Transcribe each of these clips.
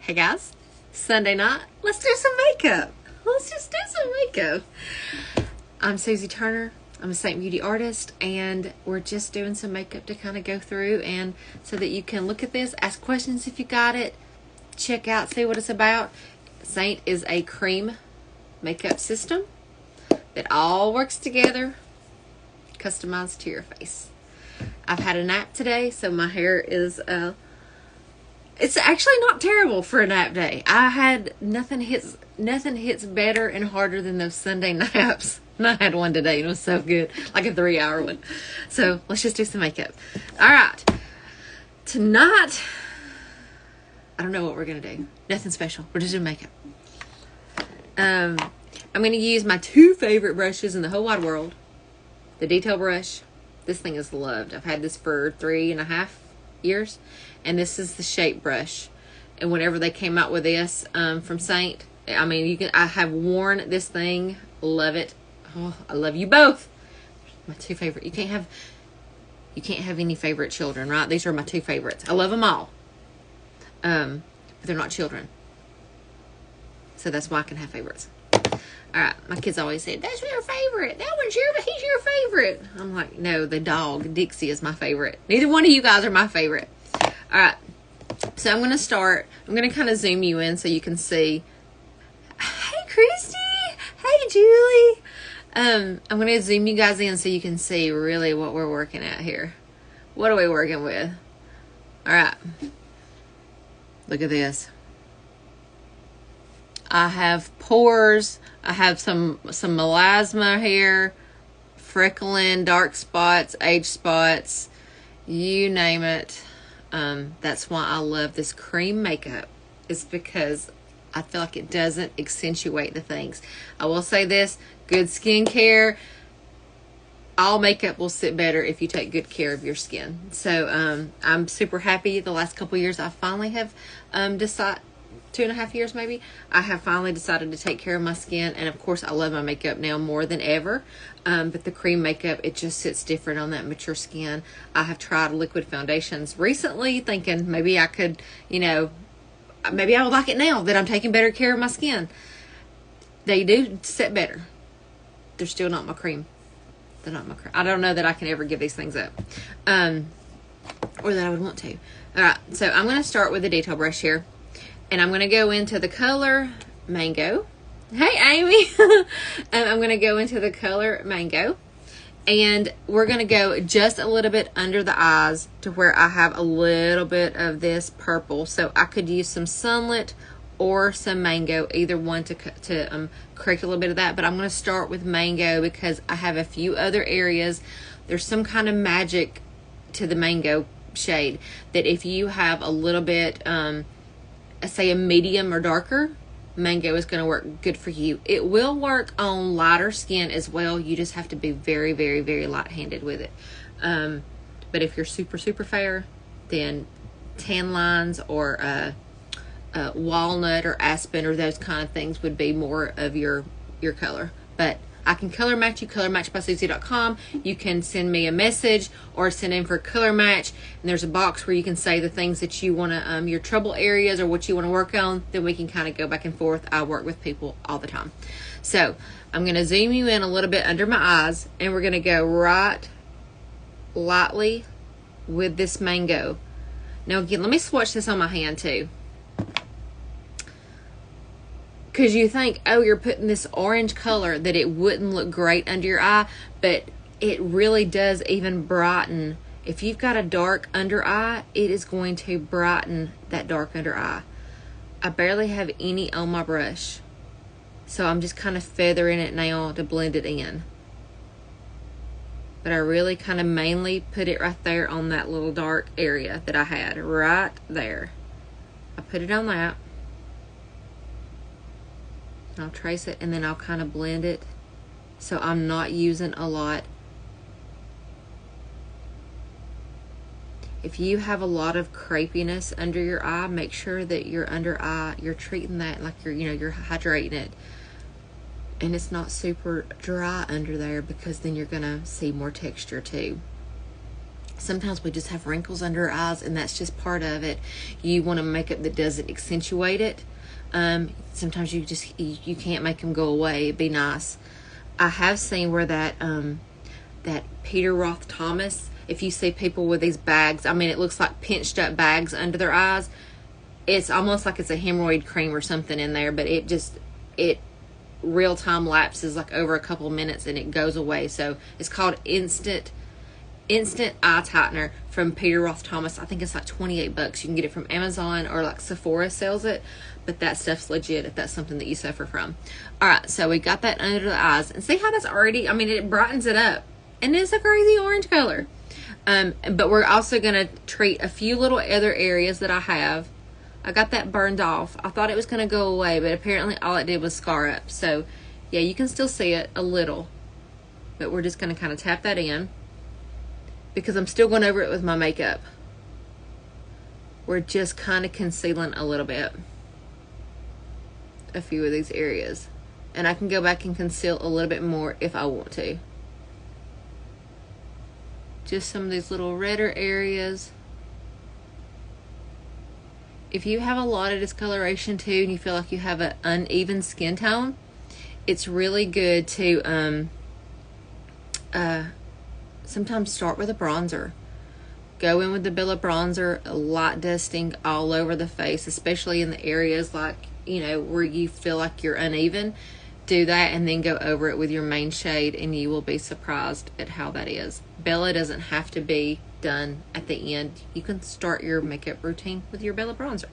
Hey guys, Sunday night, let's do some makeup. Let's just do some makeup. I'm Susie Turner. I'm a Seint Beauty artist, and we're just doing some makeup to kind of go through and so that you can look at this, ask questions if you got it, check out, see what it's about. Seint is a cream makeup system that all works together, customized to your face. I've had a nap today, so my hair is it's actually not terrible for a nap day. I had nothing hits better and harder than those Sunday naps. And I had one today and it was so good, like a 3-hour one. So let's just do some makeup. All right, tonight, I don't know what we're gonna do. Nothing special. We're just doing makeup. I'm gonna use my two favorite brushes in the whole wide world. The detail brush. This thing is loved. I've had this for 3.5 years, and this is the shape brush. And whenever they came out with this from Seint, I mean, I have worn this thing. Love it. Oh, I love you both. My two favorite. You can't have any favorite children, right? These are my two favorites. I love them all, but they're not children, so that's why I can have favorites. All right, my kids always said, that's your favorite. He's your favorite. I'm like, no, the dog, Dixie, is my favorite. Neither one of you guys are my favorite. All right, so I'm going to start. I'm going to kind of zoom you in so you can see. Hey, Christy. Hey, Julie. I'm going to zoom you guys in so you can see really what we're working at here. What are we working with? All right. Look at this. I have pores. I have some melasma here, freckling, dark spots, age spots, you name it. That's why I love this cream makeup. It's because I feel like it doesn't accentuate the things. I will say this, good skincare, all makeup will sit better if you take good care of your skin. So I'm super happy the last couple years I finally have decided, 2.5 years maybe, I have finally decided to take care of my skin. And of course I love my makeup now more than ever, but the cream makeup, it just sits different on that mature skin. I have tried liquid foundations recently thinking maybe I could, maybe I would like it now that I'm taking better care of my skin. They do sit better. They're still not my cream. They're not my cream. I don't know that I can ever give these things up, or that I would want to. All right, so I'm going to start with the detail brush here. And I'm going to go into the color Mango. Hey, Amy. I'm going to go into the color Mango. And we're going to go just a little bit under the eyes to where I have a little bit of this purple. So I could use some Sunlit or some Mango, either one to correct a little bit of that. But I'm going to start with Mango because I have a few other areas. There's some kind of magic to the Mango shade that if you have a little bit... say a medium or darker, Mango is going to work good for you. It will work on lighter skin as well. You just have to be very, very, very light-handed with it. But if you're super, super fair, then tan lines or walnut or aspen or those kind of things would be more of your color. But I can color match you, colormatchbysusie.com. You can send me a message or send in for a color match. And there's a box where you can say the things that you want to, your trouble areas or what you want to work on. Then we can kind of go back and forth. I work with people all the time. So I'm going to zoom you in a little bit under my eyes. And we're going to go right lightly with this Mango. Now again, let me swatch this on my hand too. Because you think, oh, you're putting this orange color that it wouldn't look great under your eye, but it really does even brighten. If you've got a dark under eye, it is going to brighten that dark under eye. I barely have any on my brush, so I'm just kind of feathering it now to blend it in. But I really kind of mainly put it right there on that little dark area that I had, right there. I put it on that. I'll trace it and then I'll kind of blend it so I'm not using a lot. If you have a lot of crepiness under your eye, make sure that your under eye, you're treating that like you're hydrating it. And it's not super dry under there because then you're gonna see more texture too. Sometimes we just have wrinkles under our eyes, and that's just part of it. You want a makeup that doesn't accentuate it. Sometimes you can't make them go away. It'd be nice. I have seen where that Peter Roth Thomas, if you see people with these bags, I mean, it looks like pinched up bags under their eyes. It's almost like it's a hemorrhoid cream or something in there, but it real time lapses like over a couple of minutes and it goes away. So it's called Instant Eye Tightener from Peter Roth Thomas. I think it's like $28. You can get it from Amazon, or like Sephora sells it, but that stuff's legit if that's something that you suffer from. All right, so we got that under the eyes, and see how that's already, I mean, it brightens it up, and it's a crazy orange color. But we're also going to treat a few little other areas that I have. I got that burned off. I thought it was going to go away, but apparently all it did was scar up. So yeah, you can still see it a little, but we're just going to kind of tap that in, because I'm still going over it with my makeup. We're just kind of concealing a little bit, a few of these areas, and I can go back and conceal a little bit more if I want to. Just some of these little redder areas. If you have a lot of discoloration too, and you feel like you have an uneven skin tone, it's really good to sometimes start with a bronzer. Go in with the Bella bronzer, light dusting all over the face, especially in the areas like, you know, where you feel like you're uneven. Do that, and then go over it with your main shade, and you will be surprised at how that is. Bella doesn't have to be done at the end. You can start your makeup routine with your Bella bronzer.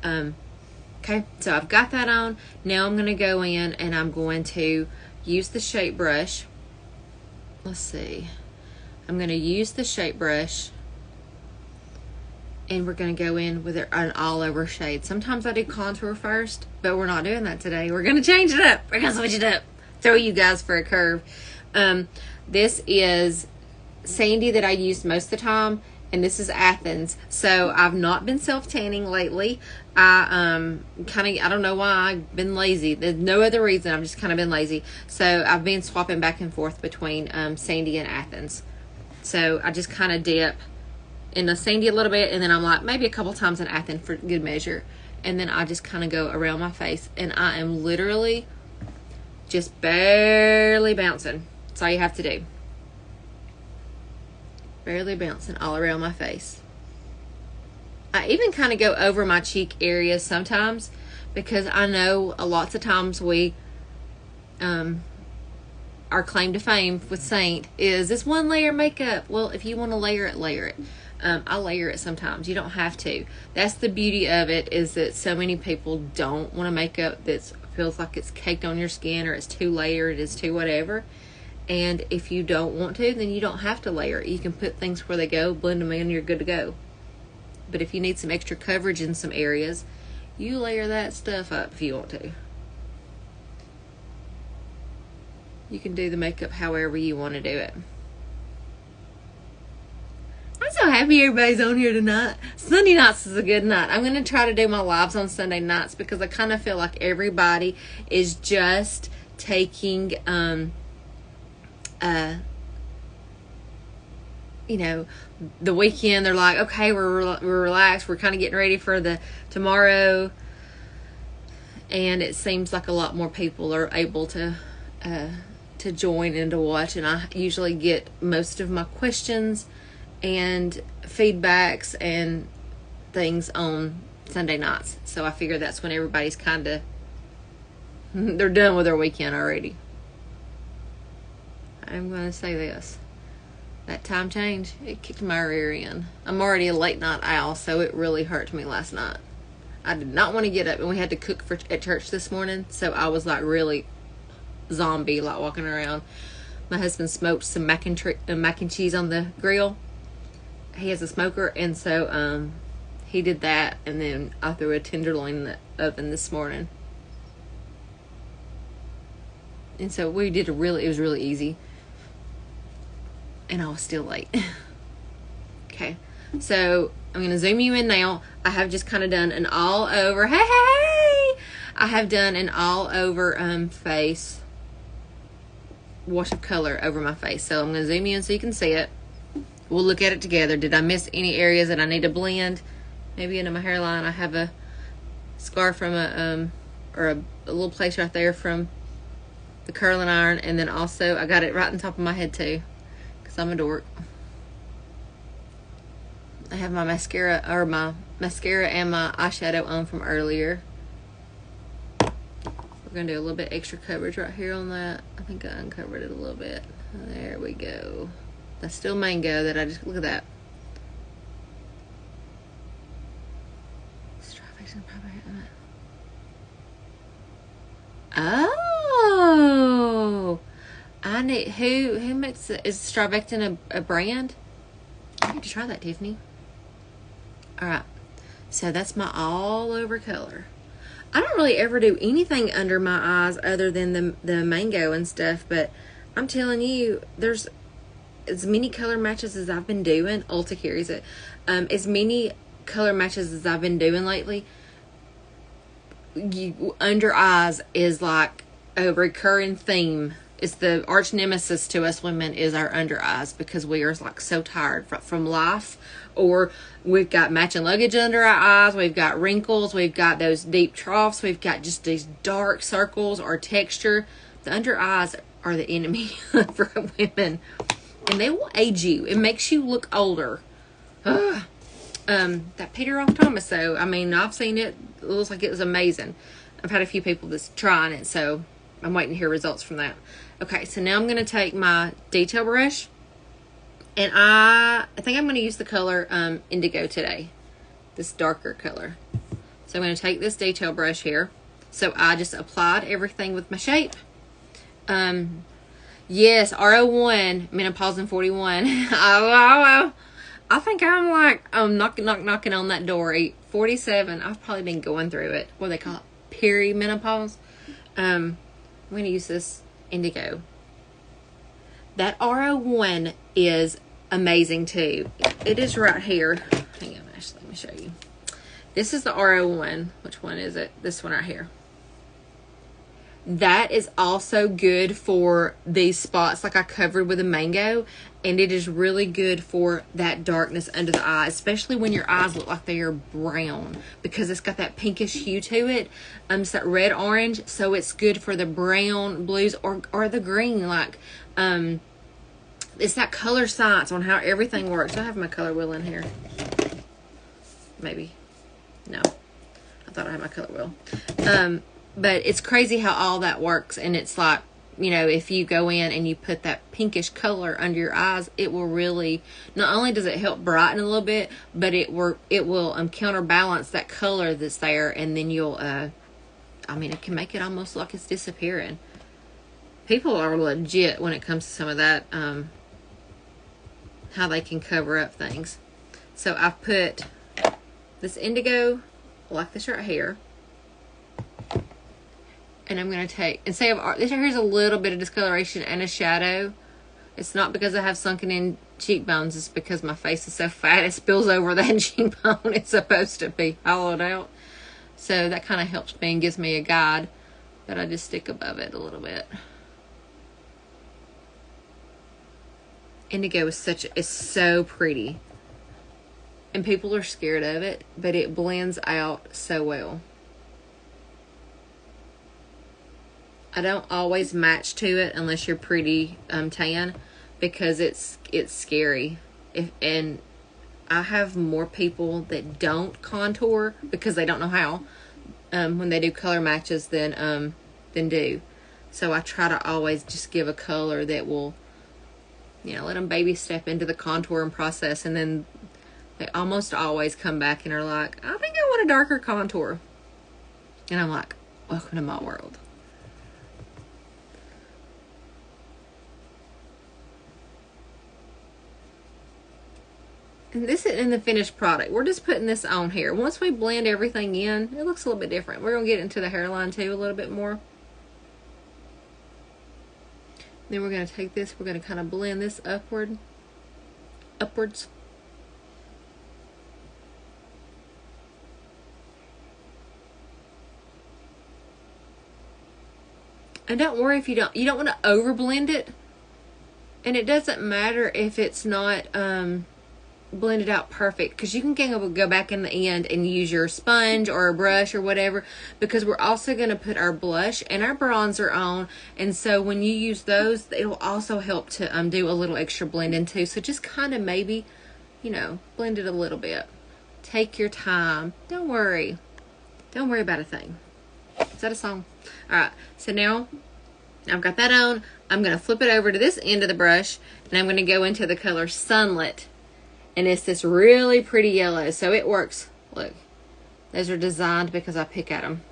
Okay, so I've got that on. Now I'm going to go in and I'm going to use the shape brush. Let's see. I'm going to use the shape brush, and we're going to go in with an all over shade. Sometimes I do contour first, but we're not doing that today. We're going to change it up. We're going to switch it up. Throw you guys for a curve. This is Sandy that I use most of the time, and this is Athens. So I've not been self-tanning lately. I don't know why. I've been lazy. There's no other reason. I've just kind of been lazy. So I've been swapping back and forth between Sandy and Athens. So I just kind of dip in the Sandy a little bit, and then I'm like maybe a couple times in Athens for good measure, and then I just kind of go around my face, and I am literally just barely bouncing. That's all you have to do. Barely bouncing all around my face. I even kind of go over my cheek areas sometimes, because I know lots of times we our claim to fame with Seint is this one layer makeup. Well, if you want to layer it, layer it. I layer it sometimes. You don't have to. That's the beauty of it, is that so many people don't want a makeup that feels like it's caked on your skin, or it's too layered, it's too whatever. And if you don't want to, then you don't have to layer it. You can put things where they go, blend them in, and you're good to go. But if you need some extra coverage in some areas, you layer that stuff up if you want to. You can do the makeup however you want to do it. I'm so happy everybody's on here tonight. Sunday nights is a good night. I'm going to try to do my lives on Sunday nights, because I kind of feel like everybody is just taking, you know, the weekend. They're like, okay, we're relaxed. We're kind of getting ready for the tomorrow. And it seems like a lot more people are able to join and to watch. And I usually get most of my questions and feedbacks and things on Sunday nights. So I figure that's when everybody's kind of, they're done with their weekend already. I'm going to say this. That time change, it kicked my rear end. I'm already a late night owl, so it really hurt me last night. I did not want to get up, and we had to cook at church this morning, so I was like really zombie, like walking around. My husband smoked some mac and cheese on the grill. He has a smoker, and so he did that, and then I threw a tenderloin in the oven this morning. And so we did it was really easy. And I was still late. Okay, so I'm going to zoom you in now. I have just kind of done an all over, hey! I have done an all over face wash of color over my face. So I'm going to zoom you in so you can see it. we'll look at it together. Did I miss any areas that I need to blend? Maybe into my hairline I have a scar from a little place right there from the curling iron, and then also I got it right on top of my head too, because I'm a dork. I have my mascara and my eyeshadow on from earlier. We're going to do a little bit extra coverage right here on that. I think I uncovered it a little bit. There we go. That's still mango that I just, look at that. Oh, I need, who makes it? Is Strivectin a brand? I need to try that, Tiffany. All right, so that's my all over color. I don't really ever do anything under my eyes other than the mango and stuff, but I'm telling you, there's as many color matches as I've been doing. Ulta carries it. As many color matches as I've been doing lately. Under eyes is like a recurring theme. It's the arch nemesis to us women is our under eyes, because we are like so tired from life, or we've got matching luggage under our eyes, we've got wrinkles, we've got those deep troughs, we've got just these dark circles or texture. The under eyes are the enemy for women, and they will age you. It makes you look older. Ugh. That Peter off Thomas though, I mean, I've seen it. It looks like it was amazing. I've had a few people that's trying it, so I'm waiting to hear results from that. Okay, so now I'm going to take my detail brush, and I think I'm going to use the color indigo today, this darker color. So I'm going to take this detail brush here. So I just applied everything with my shape. Yes, R01, menopause in 41. I think I'm like knocking on that door. 47. I've probably been going through it. What do they call it? Perimenopause. I'm going to use this indigo. That R01 is amazing too. It is right here. Hang on, Ashley, let me show you. This is the R01. Which one is it? This one right here. That is also good for these spots like I covered with a mango, and it is really good for that darkness under the eye, especially when your eyes look like they are brown, because it's got that pinkish hue to it. It's that red orange, so it's good for the brown, blues, or the green. Like it's that color science on how everything works. I have my color wheel in here. Maybe. No. I thought I had my color wheel. But it's crazy how all that works. And it's like, you know, if you go in and you put that pinkish color under your eyes, it will really, not only does it help brighten a little bit, but it will counterbalance that color that's there. And then you'll, I mean, it can make it almost like it's disappearing. People are legit when it comes to some of that, how they can cover up things. So I've put this indigo, like this right here. And I'm going to take, and say this right here is a little bit of discoloration and a shadow. It's not because I have sunken in cheekbones. It's because my face is so fat it spills over that cheekbone. It's supposed to be hollowed out. So that kind of helps me and gives me a guide. But I just stick above it a little bit. Indigo is so pretty. And people are scared of it, but it blends out so well. I don't always match to it unless you're pretty tan, because it's scary. And I have more people that don't contour because they don't know how when they do color matches than do. So I try to always just give a color that will, you know, let them baby step into the contouring process, and then they almost always come back and are like, I think I want a darker contour. And I'm like, welcome to my world. And this is in the finished product. We're just putting this on here. Once we blend everything in, it looks a little bit different. We're going to get into the hairline too a little bit more. Then we're going to take this, we're going to kind of blend this upwards. And don't worry if you don't want to over blend it. And it doesn't matter if it's not blended out perfect, because you can go back in the end and use your sponge or a brush or whatever, because we're also going to put our blush and our bronzer on, and so when you use those, it'll also help to do a little extra blending too. So just kind of maybe, you know, blend it a little bit. Take your time. Don't worry about a thing. Is that a song? All right, so now I've got that on. I'm going to flip it over to this end of the brush, and I'm going to go into the color Sunlit. And it's this really pretty yellow. So it works. Look, those are designed because I pick at them.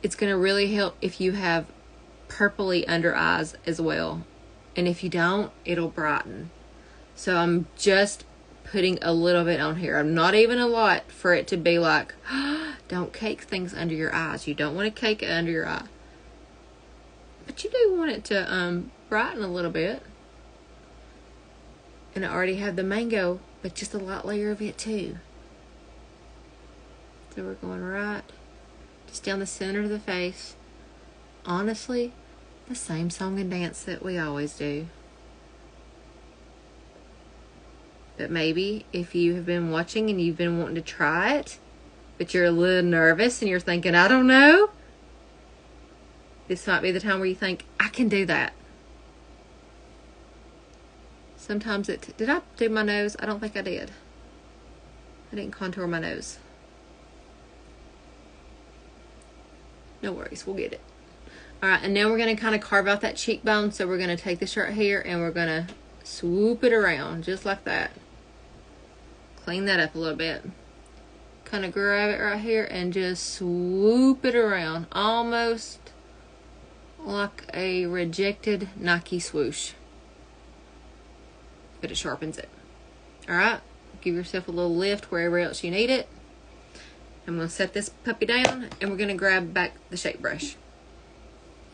It's going to really help if you have purpley under eyes as well. And if you don't, it'll brighten. So I'm just putting a little bit on here. I'm not even a lot for it to be like, don't cake things under your eyes. You don't want to cake it under your eye. But you do want it to brighten a little bit. And I already have the mango, but just a light layer of it too. So we're going right just down the center of the face. Honestly, the same song and dance that we always do. But maybe if you have been watching and you've been wanting to try it, but you're a little nervous and you're thinking, I don't know, this might be the time where you think, I can do that. Sometimes did I do my nose? I don't think I did. I didn't contour my nose. No worries, we'll get it. All right, and now we're going to kind of carve out that cheekbone. So we're going to take this right here and we're going to swoop it around just like that. Clean that up a little bit. Kind of grab it right here and just swoop it around. Almost like a rejected Nike swoosh. But it sharpens it. Alright, give yourself a little lift wherever else you need it. I'm going to set this puppy down and we're going to grab back the shape brush.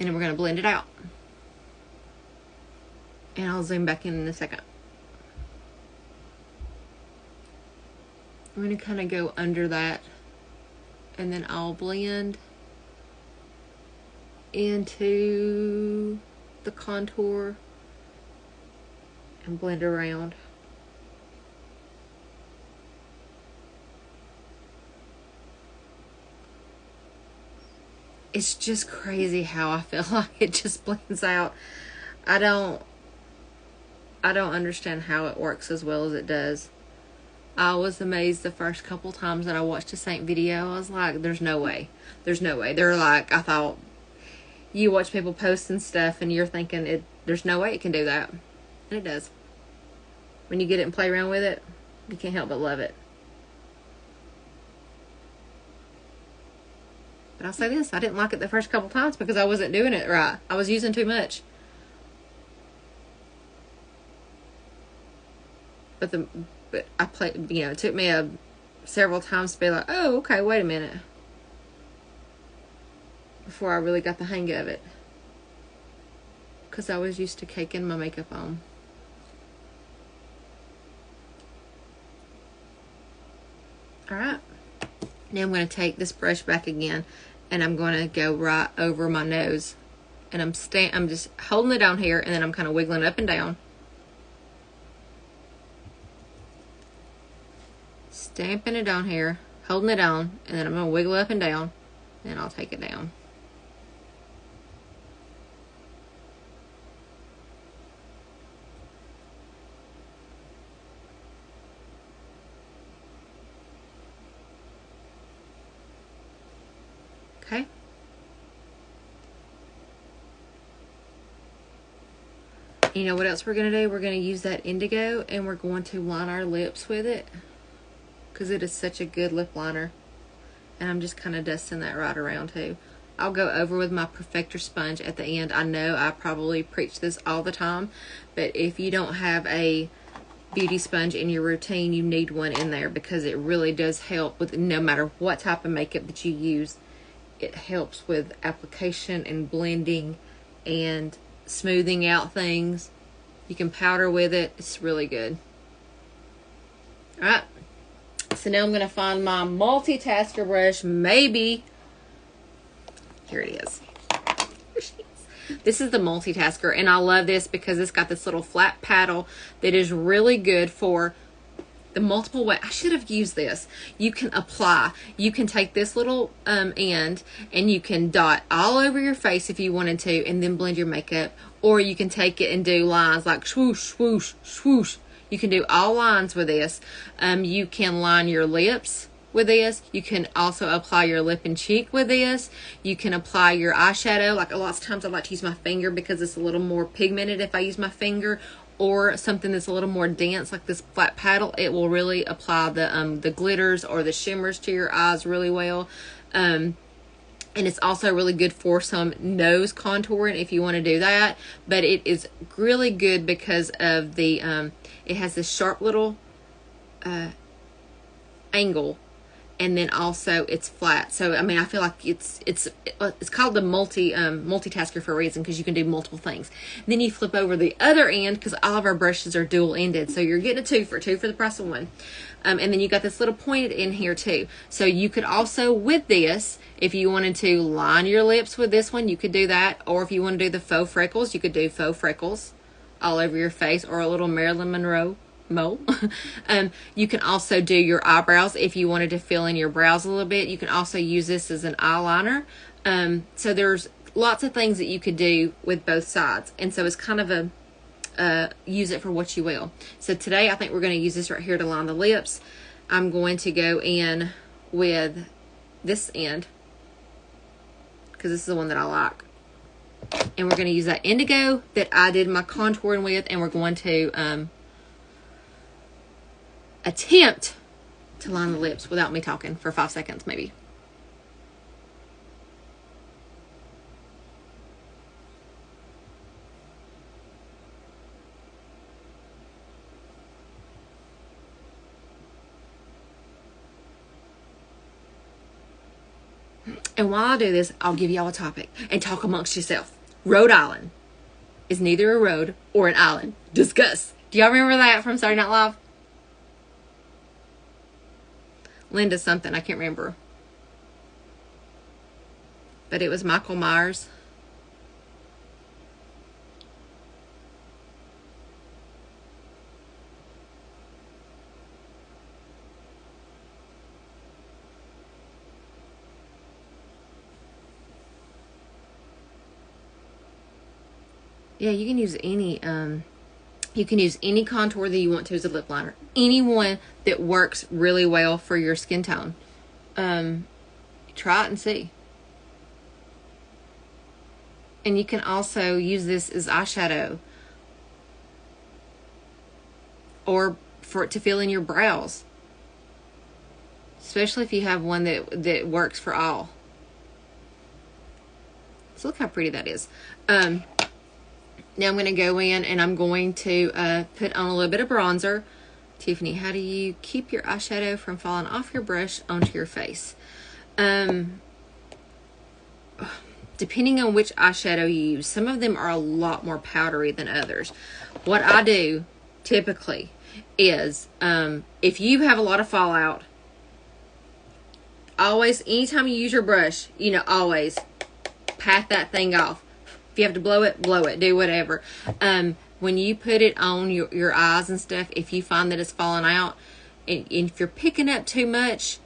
And then we're going to blend it out. And I'll zoom back in a second. I'm going to kind of go under that. And then I'll blend into the contour and blend around. It's just crazy how I feel like it just blends out. I don't understand how it works as well as it does. I was amazed the first couple times that I watched a Seint video. I was like, there's no way. There's no way. They're like, I thought, you watch people post and stuff and you're thinking, there's no way it can do that. And it does. When you get it and play around with it, you can't help but love it. But I'll say this, I didn't like it the first couple times because I wasn't doing it right. I was using too much. But I played, you know, it took me several times to be like, oh, okay, wait a minute. Before I really got the hang of it. Because I was used to caking my makeup on. Alright. Now I'm going to take this brush back again and I'm going to go right over my nose. And I'm just holding it down here and then I'm kind of wiggling up and down. Stamping it down here, holding it on, and then I'm going to wiggle up and down and I'll take it down. Okay. You know what else we're going to do? We're going to use that indigo and we're going to line our lips with it because it is such a good lip liner. And I'm just kind of dusting that right around too. I'll go over with my Perfector sponge at the end. I know I probably preach this all the time, but if you don't have a beauty sponge in your routine, you need one in there because it really does help with no matter what type of makeup that you use. It helps with application and blending and smoothing out things. You can powder with it. It's really good. Alright. So now I'm going to find my multitasker brush. Maybe. Here it is. Here she is. This is the multitasker, and I love this because it's got this little flat paddle that is really good for the multiple way. I should have used this. You can apply. You can take this little end and you can dot all over your face if you wanted to, and then blend your makeup. Or you can take it and do lines like swoosh, swoosh, swoosh. You can do all lines with this. You can line your lips with this. You can also apply your lip and cheek with this. You can apply your eyeshadow. Like a lot of times I like to use my finger because it's a little more pigmented if I use my finger, or something that's a little more dense like this flat paddle. It will really apply the glitters or the shimmers to your eyes really well. And it's also really good for some nose contouring if you want to do that. But it is really good because of the it has this sharp little angle, and then also it's flat. So I mean, I feel like it's called the multitasker for a reason, because you can do multiple things. And then you flip over the other end, because all of our brushes are dual ended, so you're getting two for the price of one. And then you got this little pointed in here too. So you could also, with this, if you wanted to line your lips with this one, you could do that. Or if you want to do the faux freckles, you could do faux freckles all over your face, or a little Marilyn Monroe mole. You can also do your eyebrows if you wanted to fill in your brows a little bit. You can also use this as an eyeliner. So there's lots of things that you could do with both sides, and so it's kind of a use it for what you will. So today I think we're going to use this right here to line the lips. I'm going to go in with this end because this is the one that I like, and we're going to use that indigo that I did my contouring with, and we're going to attempt to line the lips without me talking for 5 seconds maybe. And while I do this, I'll give y'all a topic and talk amongst yourself. Rhode Island is neither a road or an island. Discuss. Do y'all remember that from Saturday Night Live? Linda something, I can't remember. But it was Michael Myers. Yeah, you can use any contour that you want to as a lip liner. Any one that works really well for your skin tone. Try it and see. And you can also use this as eyeshadow, or for it to fill in your brows, especially if you have one that works for all. So look how pretty that is. Now I'm going to go in and I'm going to put on a little bit of bronzer. Tiffany, how do you keep your eyeshadow from falling off your brush onto your face? Depending on which eyeshadow you use, some of them are a lot more powdery than others. What I do typically is, if you have a lot of fallout, always, anytime you use your brush, always pat that thing off. If you have to blow it, do whatever. When you put it on your eyes and stuff, if you find that it's falling out, and if you're picking up too much,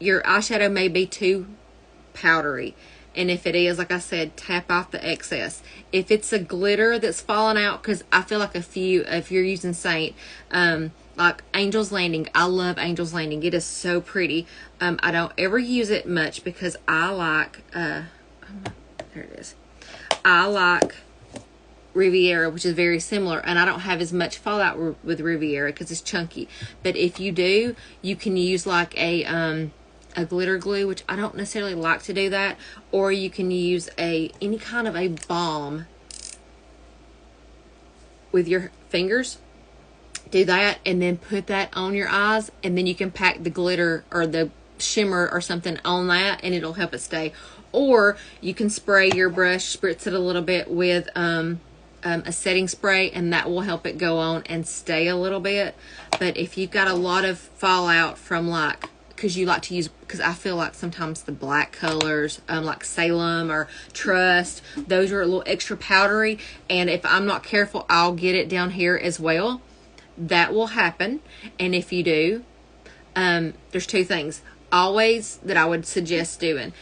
your eyeshadow may be too powdery. And if it is, like I said, tap off the excess. If it's a glitter that's falling out, because I feel like if you're using Seint, like Angel's Landing, I love Angel's Landing. It is so pretty. I don't ever use it much because I like, there it is. I like Riviera, which is very similar, and I don't have as much fallout with Riviera because it's chunky. But if you do, you can use like a glitter glue, which I don't necessarily like to do that, or you can use any kind of a balm with your fingers. Do that and then put that on your eyes, and then you can pack the glitter or the shimmer or something on that, and it'll help it stay. Or you can spray your brush, spritz it a little bit with a setting spray, and that will help it go on and stay a little bit. But if you've got a lot of fallout from like because you like to use, because I feel like sometimes the black colors, like Salem or Trust, those are a little extra powdery. And if I'm not careful, I'll get it down here as well. That will happen. And if you do, there's two things always that I would suggest doing.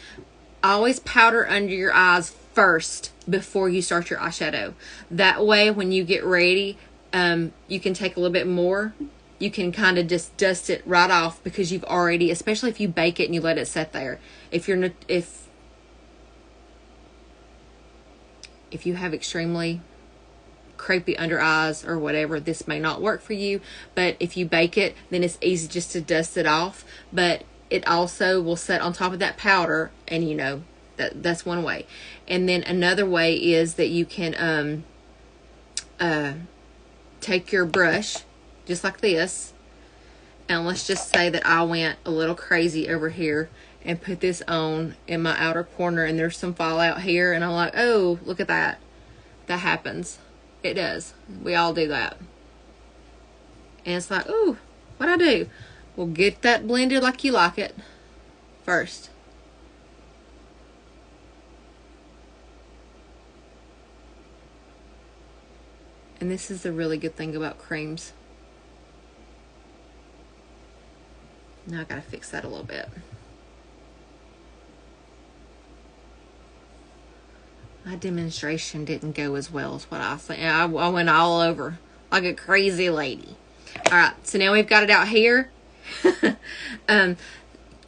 Always powder under your eyes first before you start your eyeshadow. That way, when you get ready, you can take a little bit more. You can kind of just dust it right off because you've already, especially if you bake it and you let it sit there. If you have extremely crepey under eyes or whatever, this may not work for you. But if you bake it, then it's easy just to dust it off. But it also will set on top of that powder, and you know that's one way. And then another way is that you can take your brush just like this, and let's just say that I went a little crazy over here and put this on in my outer corner, and there's some fallout here, and I'm like, oh, look at that. That happens. It does. We all do that. And it's like, ooh, what'd I do? Well, get that blended like you like it first. And this is the really good thing about creams. Now I gotta fix that a little bit. My demonstration didn't go as well as what I was saying. I went all over like a crazy lady. Alright, so now we've got it out here.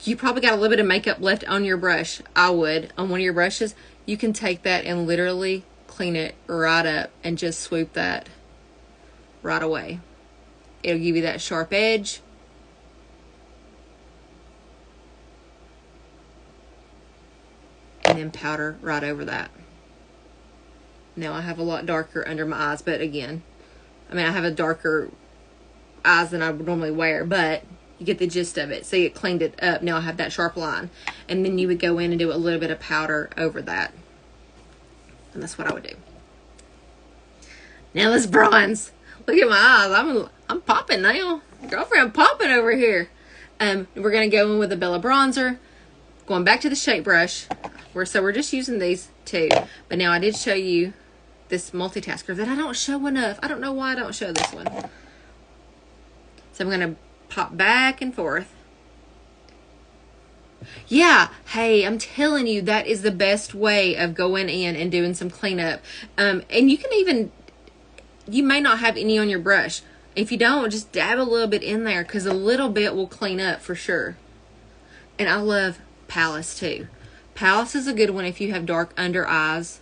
You probably got a little bit of makeup left on your brush. I would, on one of your brushes. You can take that and literally clean it right up and just swoop that right away. It'll give you that sharp edge. And then powder right over that. Now I have a lot darker under my eyes, but again, I mean, I have a darker eyes than I would normally wear, but you get the gist of it. See, it cleaned it up. Now I have that sharp line. And then you would go in and do a little bit of powder over that. And that's what I would do. Now let's bronze. Look at my eyes. I'm popping now. Girlfriend popping over here. We're going to go in with a Bella bronzer. Going back to the shape brush. So we're just using these two. But now I did show you this multitasker that I don't show enough. I don't know why I don't show this one. So I'm going to pop back and forth. Yeah, hey, I'm telling you, that is the best way of going in and doing some cleanup. And you can even, you may not have any on your brush. If you don't, just dab a little bit in there, because a little bit will clean up for sure. And I love Palace too. Palace is a good one if you have dark under eyes,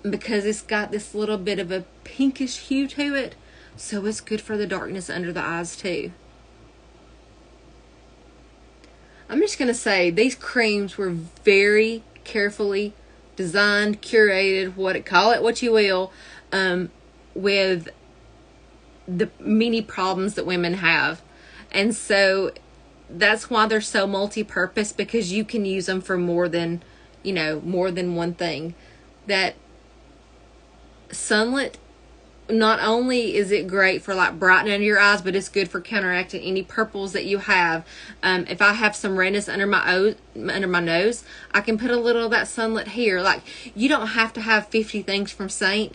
because it's got this little bit of a pinkish hue to it. So it's good for the darkness under the eyes too. I'm just going to say these creams were very carefully designed, curated, call it what you will, with the many problems that women have. And so that's why they're so multi-purpose, because you can use them for more than one thing. That sunlit, not only is it great for like brightening under your eyes, but it's good for counteracting any purples that you have. If I have some redness under my nose, I can put a little of that sunlit here. Like, you don't have to have 50 things from Seint.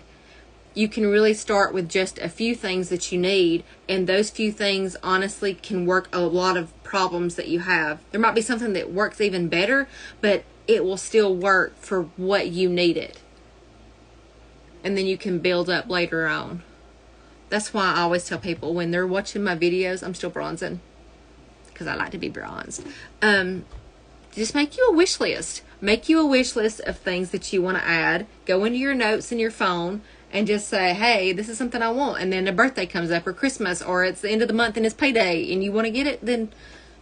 You can really start with just a few things that you need, and those few things honestly can work a lot of problems that you have. There might be something that works even better, but it will still work for what you need it. And then you can build up later on. That's why I always tell people when they're watching my videos, I'm still bronzing, because I like to be bronzed. Just make you a wish list. Make you a wish list of things that you want to add. Go into your notes in your phone and just say, hey, this is something I want. And then a birthday comes up, or Christmas, or it's the end of the month and it's payday and you want to get it, then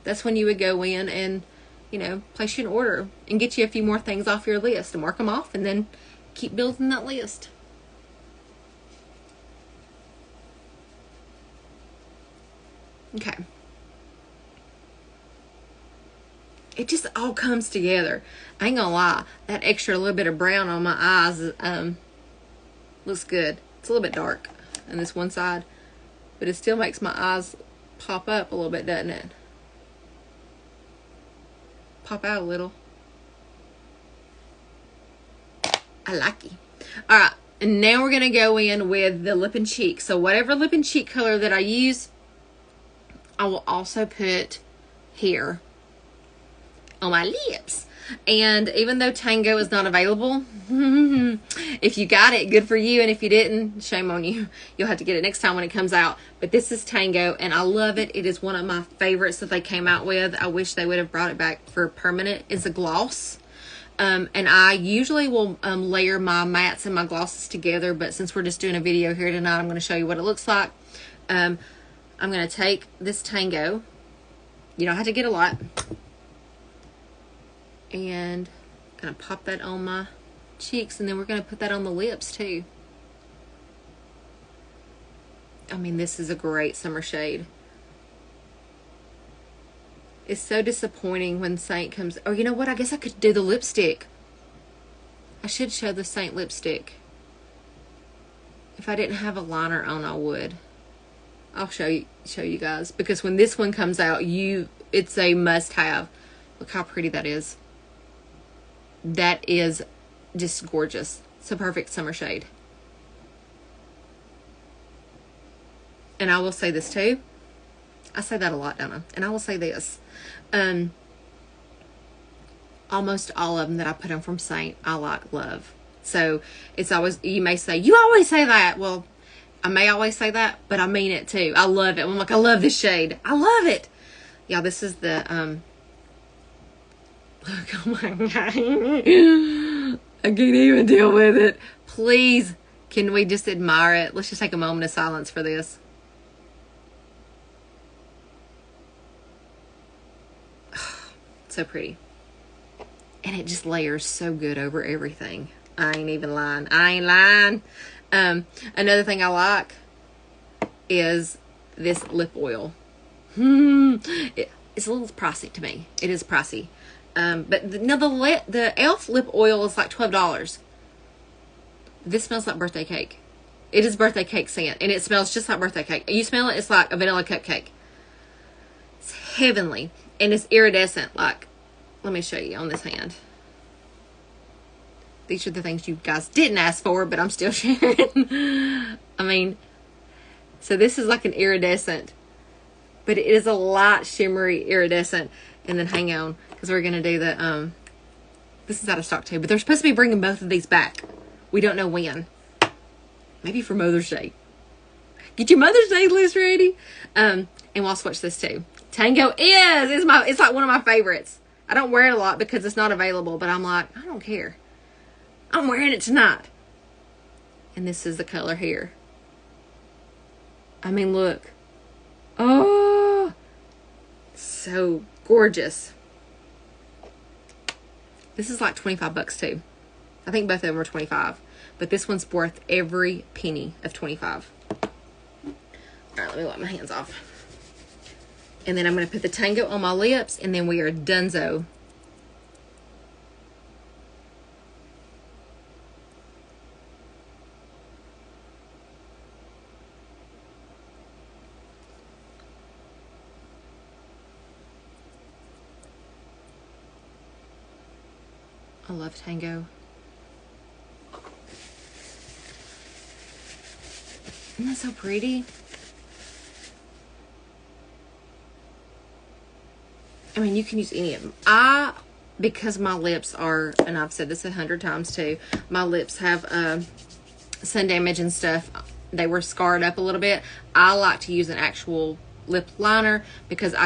that's when you would go in and, place you an order and get you a few more things off your list and mark them off, and then keep building that list. Okay. It just all comes together. I ain't gonna lie, that extra little bit of brown on my eyes looks good. It's a little bit dark on this one side, but it still makes my eyes pop up a little bit, doesn't it? pop out a little. I like it. All right, and now we're going to go in with the lip and cheek. So whatever lip and cheek color that I use, I will also put here on my lips. And even though Tango is not available, if you got it, good for you. And if you didn't, shame on you. You'll have to get it next time when it comes out. But this is Tango, and I love it. It is one of my favorites that they came out with. I wish they would have brought it back for permanent. It's a gloss. And I usually will layer my mattes and my glosses together. But since we're just doing a video here tonight, I'm going to show you what it looks like. I'm going to take this Tango. You don't have to get a lot. And gonna pop that on my cheeks, and then we're gonna put that on the lips too. I mean, this is a great summer shade. It's so disappointing when Seint comes. Oh, you know what? I guess I could do the lipstick. I should show the Seint lipstick. If I didn't have a liner on, I would. I'll show you guys, because when this one comes out, it's a must-have. Look how pretty that is. That is just gorgeous. It's a perfect summer shade. And I will say this too. I say that a lot, don't I? And I will say this. Almost all of them that I put on from Seint, I love. So it's always, you may say, you always say that. Well, I may always say that, but I mean it too. I love it. I'm like, I love this shade. I love it. Yeah, this is the, look, oh my God. I can't even deal with it. Please, can we just admire it? Let's just take a moment of silence for this. So pretty. And it just layers so good over everything. I ain't even lying. I ain't lying. Another thing I like is this lip oil. It's a little pricey to me. It is pricey. But the e.l.f. lip oil is like $12. This smells like birthday cake. It is birthday cake scent, and it smells just like birthday cake. You smell it, it's like a vanilla cupcake. It's heavenly, and it's iridescent. Like, let me show you on this hand. These are the things you guys didn't ask for, but I'm still sharing. I mean, so this is like an iridescent, but it is a light shimmery iridescent. And then hang on, because we're going to do the, this is out of stock too, but they're supposed to be bringing both of these back. We don't know when. Maybe for Mother's Day. Get your Mother's Day list ready. And we'll swatch this too. Tango it's like one of my favorites. I don't wear it a lot because it's not available, but I'm like, I don't care. I'm wearing it tonight. And this is the color here. I mean, look. Oh, so gorgeous. This is like 25 bucks too. I think both of them are 25, but this one's worth every penny of 25. All right, let me wipe my hands off. And then I'm going to put the Tango on my lips, and then we are donezo. I love Tango. Isn't that so pretty? I mean, you can use any of them. Because my lips are, and I've said this 100 times too, my lips have sun damage and stuff. They were scarred up a little bit. I like to use an actual lip liner because I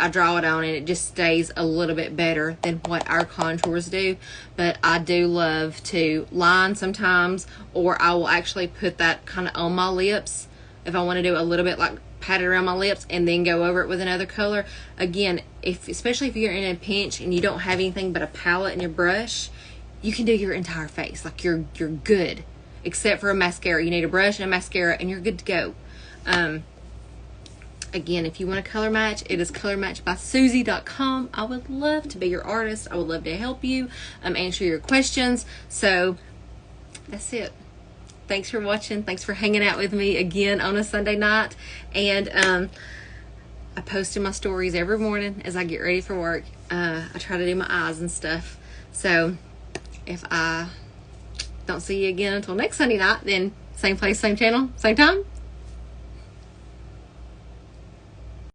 draw it on and it just stays a little bit better than what our contours do. But I do love to line sometimes, or I will actually put that kind of on my lips if I want to do a little bit, like pat it around my lips and then go over it with another color. Again, especially if you're in a pinch and you don't have anything but a palette and your brush, you can do your entire face. Like, you're good, except for a mascara. You need a brush and a mascara and you're good to go. Again, if you want a color match, it is colormatchbysusie.com. I would love to be your artist. I would love to help you, answer your questions. So that's it. Thanks for watching. Thanks for hanging out with me again on a Sunday night. And I post in my stories every morning as I get ready for work. I try to do my eyes and stuff. So if I don't see you again until next Sunday night, then same place, same channel, same time.